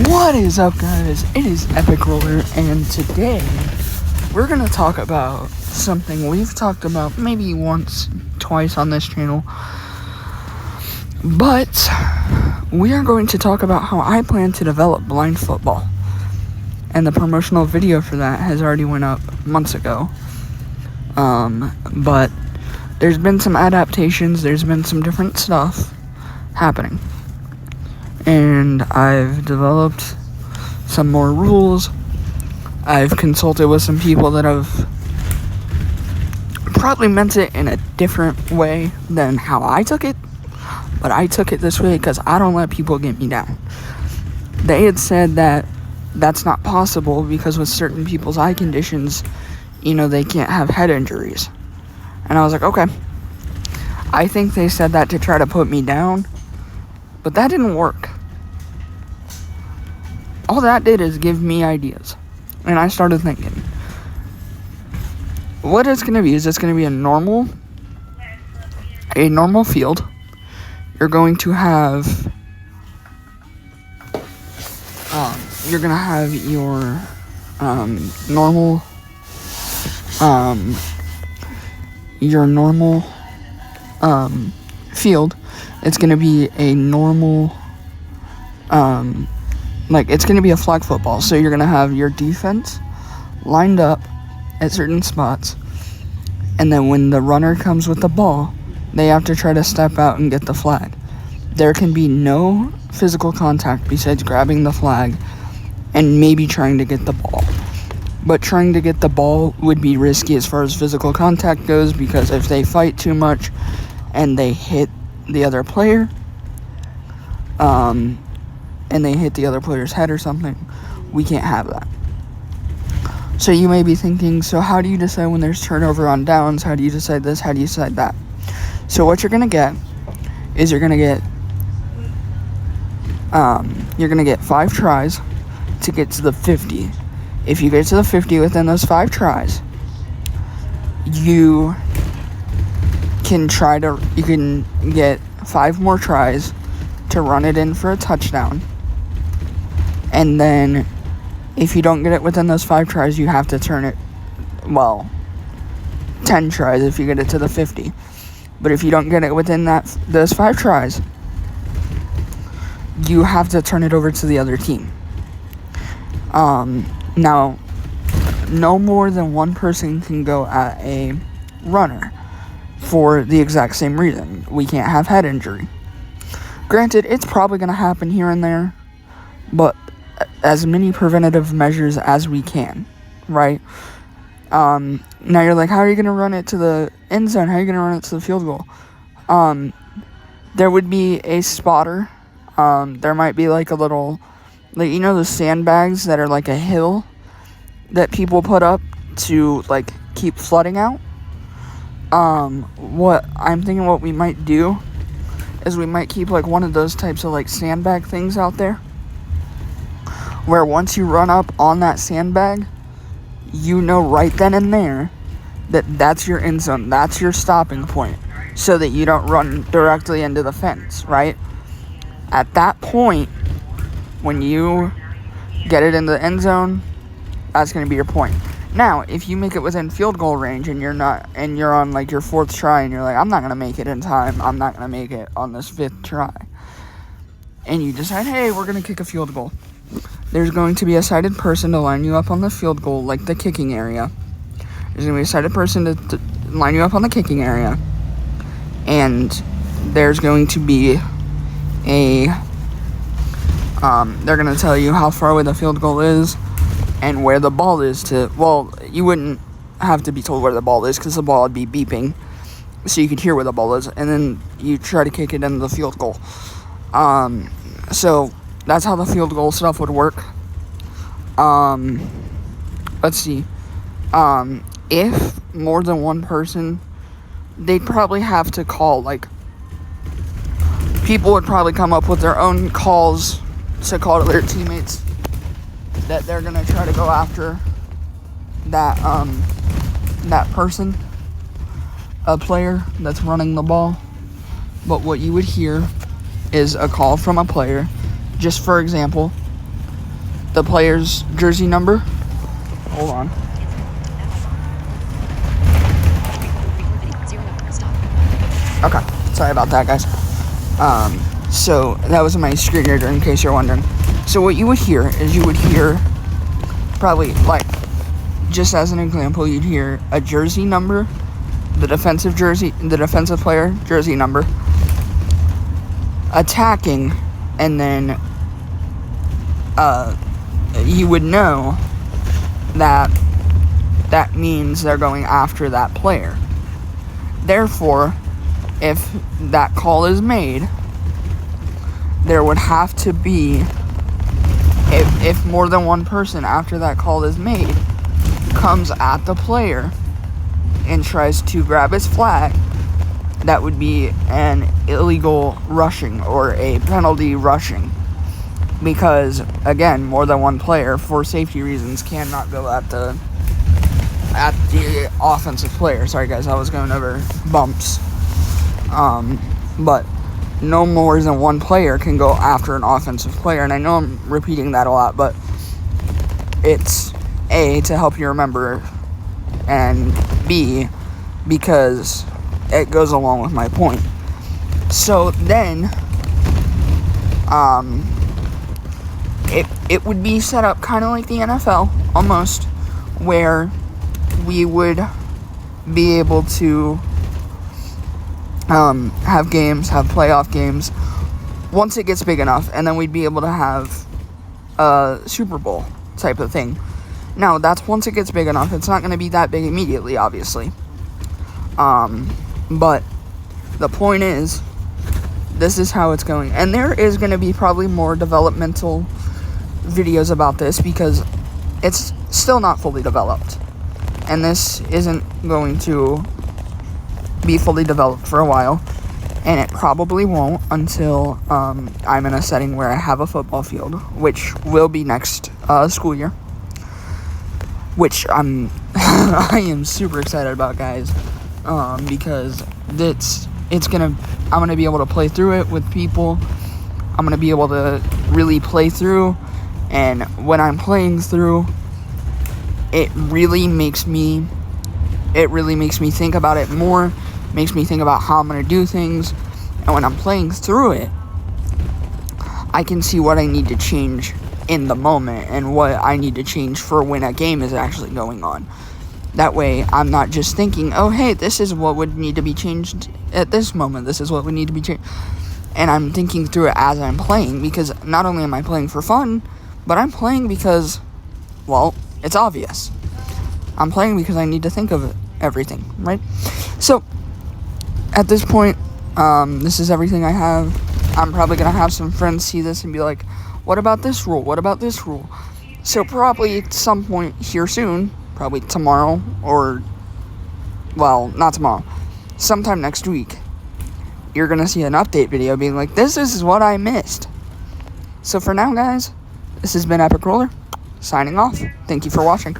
What is up, guys? It is Epic Roller, and today we're gonna talk about something we've talked about maybe once, twice on this channel, but we are going to talk about how I plan to develop blind football, and the promotional video for that has already went up months ago. But there's been some adaptations, there's been some different stuff happening. And I've developed some more rules. I've consulted with some people that have probably meant it in a different way than how I took it. But I took it this way because I don't let people get me down. They had said that that's not possible because with certain people's eye conditions, they can't have head injuries. And I was like, okay. I think they said that to try to put me down. But that didn't work. All that did is give me ideas. And I started thinking, what it's going to be is it's going to be a normal field. You're going to have your normal field. It's going to be a normal, it's going to be a flag football. So you're going to have your defense lined up at certain spots. And then when the runner comes with the ball, they have to try to step out and get the flag. There can be no physical contact besides grabbing the flag and maybe trying to get the ball. But trying to get the ball would be risky as far as physical contact goes, because if they fight too much and they hit the other player, and they hit the other player's head or something, we can't have that. So you may be thinking, so how do you decide when there's turnover on downs? How do you decide this? How do you decide that? So what you're going to get is you're going to get 5 tries to get to the 50. If you get to the 50 within those 5 tries, you can get 5 more tries to run it in for a touchdown. And then if you don't get it within those 5 tries, you have to turn it, 10 tries if you get it to the 50. But if you don't get it within those 5 tries, you have to turn it over to the other team. Now, no more than one person can go at a runner for the exact same reason. We can't have head injury. Granted, it's probably going to happen here and there, but as many preventative measures as we can, right? Now you're like, how are you going to run it to the end zone? How are you going to run it to the field goal? There would be a spotter. There might be like a little, the sandbags that are like a hill that people put up to keep flooding out. What I'm thinking what we might do is we might keep one of those types of sandbag things out there, where once you run up on that sandbag, right then and there that's your end zone, that's your stopping point, so that you don't run directly into the fence, right? At that point, when you get it in the end zone, that's going to be your point. Now, if you make it within field goal range and you're on your 4th try and you're like, I'm not going to make it in time, I'm not going to make it on this 5th try, and you decide, hey, we're going to kick a field goal, there's going to be a sighted person to line you up on the field goal, the kicking area. There's going to be a sighted person to line you up on the kicking area, and there's going to be they're going to tell you how far away the field goal is and where the ball is you wouldn't have to be told where the ball is because the ball would be beeping, so you could hear where the ball is, and then you try to kick it into the field goal. So that's how the field goal stuff would work. Let's see. If more than one person, they'd probably have to call, people would probably come up with their own calls to call to their teammates that they're going to try to go after that person, a player that's running the ball. But what you would hear is a call from a player. Just for example, the player's jersey number. Hold on. Okay, sorry about that, guys. So that was my screen reader, in case you're wondering. So what you would hear is probably, like, just as an example, you'd hear a jersey number, the defensive player jersey number, attacking, and then you would know that means they're going after that player. Therefore, if that call is made, there would have to be, if more than one person after that call is made comes at the player and tries to grab his flag, that would be an illegal rushing or a penalty rushing. Because, again, more than one player, for safety reasons, cannot go at the offensive player. Sorry, guys, I was going over bumps. But no more than one player can go after an offensive player. And I know I'm repeating that a lot, but it's A, to help you remember, and B, because it goes along with my point. So then, it would be set up kind of like the NFL, almost, where we would be able to have playoff games once it gets big enough, and then we'd be able to have a Super Bowl type of thing. Now, that's once it gets big enough. It's not going to be that big immediately, obviously. But the point is, this is how it's going. And there is going to be probably more developmental videos about this, because it's still not fully developed. And this isn't going to be fully developed for a while. And it probably won't until I'm in a setting where I have a football field, which will be next school year. Which I am super excited about, guys. Because I'm gonna be able to play through it with people. I'm gonna be able to really play through, and when I'm playing through, it really makes me think about it more, makes me think about how I'm gonna do things, and when I'm playing through it, I can see what I need to change in the moment, and what I need to change for when a game is actually going on. That way, I'm not just thinking, oh, hey, this is what would need to be changed at this moment. This is what would need to be changed. And I'm thinking through it as I'm playing, because not only am I playing for fun, but I'm playing because, well, it's obvious. I'm playing because I need to think of everything, right? So, at this point, this is everything I have. I'm probably going to have some friends see this and be like, what about this rule? What about this rule? So, probably at some point here soon, probably tomorrow, or, well, not tomorrow, sometime next week, you're going to see an update video being like, this is what I missed. So for now, guys, this has been Epic Roller, signing off. Thank you for watching.